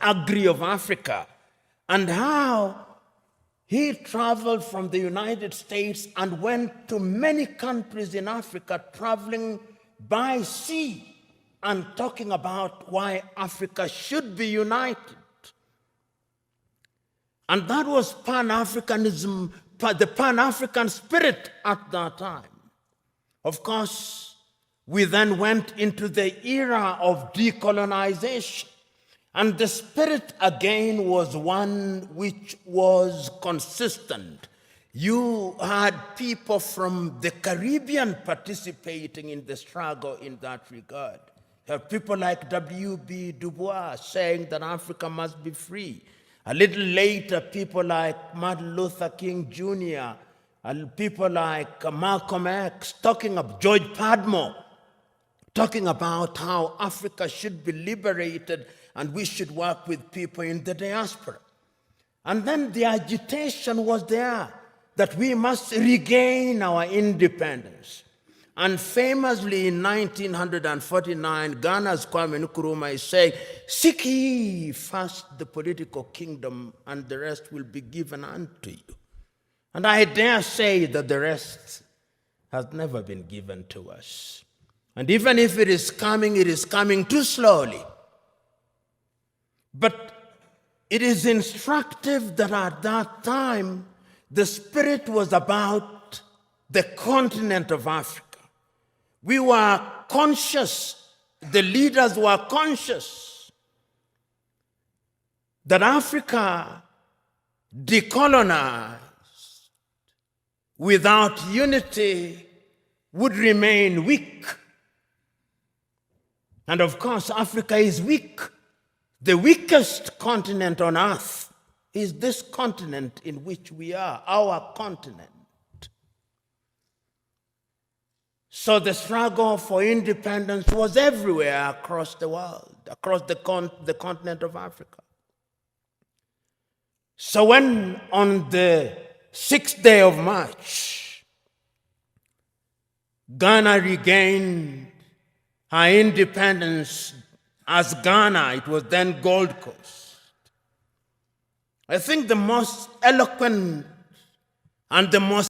agri of Africa, and how he traveled from the United States and went to many countries in Africa, traveling by sea and talking about why Africa should be united. And that was Pan-Africanism, the Pan-African spirit at that time. Of course, we then went into the era of decolonization. And the spirit again was one which was consistent. You had people from the Caribbean participating in the struggle in that regard. You have people like W.B. Du Bois saying that Africa must be free. A little later, people like Martin Luther King Jr., and people like Malcolm X, talking of George Padmore, talking about how Africa should be liberated and we should work with people in the diaspora. And then the agitation was there that we must regain our independence. And famously in 1949, Ghana's Kwame Nkrumah is saying, "Seek ye first the political kingdom, and the rest will be given unto you." And I dare say that the rest has never been given to us. And even if it is coming too slowly. But it is instructive that at that time, the spirit was about the continent of Africa. We were conscious, the leaders were conscious that Africa decolonized without unity would remain weak. And of course, Africa is weak. The weakest continent on earth is this continent in which we are, our continent. So the struggle for independence was everywhere across the world, across the continent of Africa. So when on the 6th day of March, Ghana regained her independence as Ghana, it was then Gold Coast. I think the most eloquent and the most